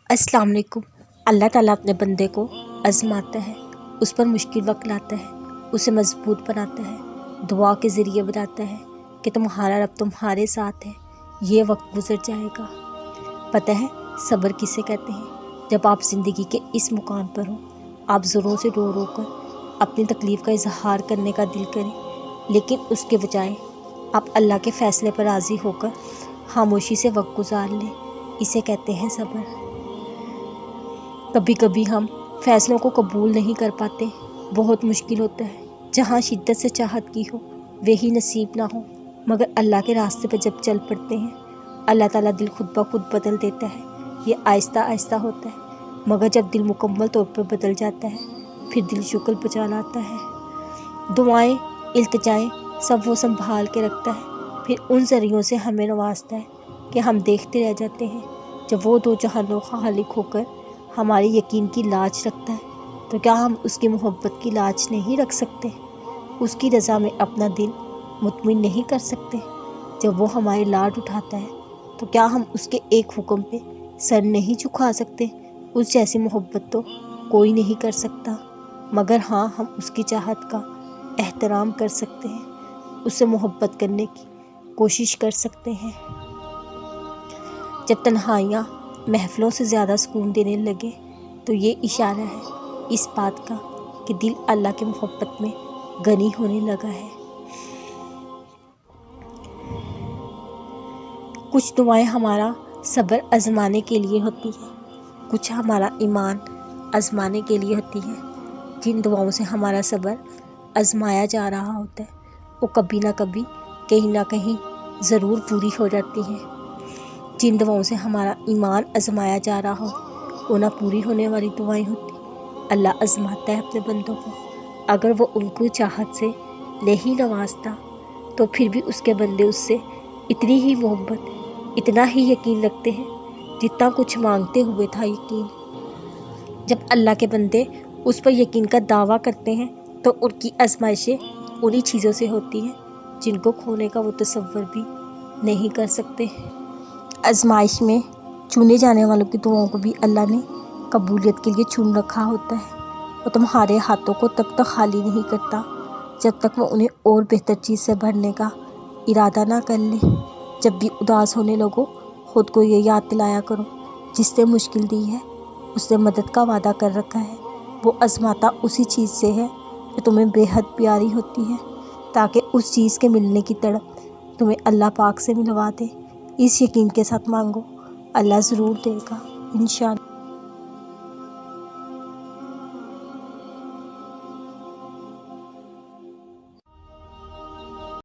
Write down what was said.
अस्सलाम वालेकुम। अल्लाह ताला अपने बंदे को आजमाता है, उस पर मुश्किल वक्त लाता है, उसे मजबूत बनाता है, दुआ के ज़रिए बताता है कि तुम्हारा रब तुम्हारे साथ है, ये वक्त गुजर जाएगा। पता है सब्र किसे कहते हैं? जब आप ज़िंदगी के इस मुकाम पर हो, आप ज़ोरों से रो रो कर अपनी तकलीफ़ का इजहार करने का दिल करें, लेकिन उसके बजाय आप अल्लाह के फ़ैसले पर राज़ी होकर खामोशी से वक्त गुजार लें, इसे कहते हैं सब्र। कभी कभी हम फ़ैसलों को कबूल नहीं कर पाते, बहुत मुश्किल होता है। जहाँ शिद्दत से चाहत की हो वही नसीब ना हो, मगर अल्लाह के रास्ते पर जब चल पड़ते हैं, अल्लाह ताला दिल खुद ब खुद बदल देता है। ये आहिस्ता आहिस्ता होता है, मगर जब दिल मुकम्मल तौर पर बदल जाता है, फिर दिल शुक्र बचा लाता है। दुआएं, इल्तिजाएं सब वो संभाल के रखता है, फिर उन ज़रियों से हमें नवाजता है कि हम देखते रह जाते हैं। जब वो दो जहानों का खालिक होकर हमारे यकीन की लाज रखता है, तो क्या हम उसकी मोहब्बत की लाज नहीं रख सकते? उसकी रज़ा में अपना दिल मुतमिन नहीं कर सकते? जब वो हमारे लाड उठाता है, तो क्या हम उसके एक हुक्म पे सर नहीं झुका सकते? उस जैसी मोहब्बत तो कोई नहीं कर सकता, मगर हाँ, हम उसकी चाहत का एहतराम कर सकते हैं, उससे मोहब्बत करने की कोशिश कर सकते हैं। जब तन्हाइयाँ महफ़िलों से ज़्यादा सुकून देने लगे, तो ये इशारा है इस बात का कि दिल अल्लाह की मोहब्बत में गनी होने लगा है। कुछ दुआएं हमारा सब्र आजमाने के लिए होती हैं, कुछ हमारा ईमान आजमाने के लिए होती हैं। जिन दुआओं से हमारा सब्र आजमाया जा रहा होता है, वो कभी ना कभी कहीं ना कहीं ज़रूर पूरी हो जाती हैं। जिन दुआओं से हमारा ईमान आजमाया जा रहा हो, वो ना पूरी होने वाली दुआएं होती। अल्लाह आजमाता है अपने बंदों को। अगर वो उनको चाहत से ले ही नवाजता, तो फिर भी उसके बंदे उससे इतनी ही मोहब्बत, इतना ही यकीन रखते हैं जितना कुछ मांगते हुए था यकीन। जब अल्लाह के बंदे उस पर यकीन का दावा करते हैं, तो उनकी आजमाइशें उन्हीं चीज़ों से होती हैं जिनको खोने का वो तसव्वुर भी नहीं कर सकते। आजमाइश में चुने जाने वालों की दुआओं को भी अल्लाह ने कबूलियत के लिए चुन रखा होता है। वो तुम्हारे हाथों को तब तक खाली नहीं करता जब तक वो उन्हें और बेहतर चीज़ से भरने का इरादा ना कर ले। जब भी उदास होने लगो, ख़ुद को ये याद दिलाया करो, जिसने मुश्किल दी है उसने मदद का वादा कर रखा है। वो आजमाता उसी चीज़ से है जो तुम्हें बेहद प्यारी होती है, ताकि उस चीज़ के मिलने की तड़प तुम्हें अल्लाह पाक से मिलवा दे। इस यकीन के साथ मांगो, अल्लाह ज़रूर देगा इंशाअल्लाह।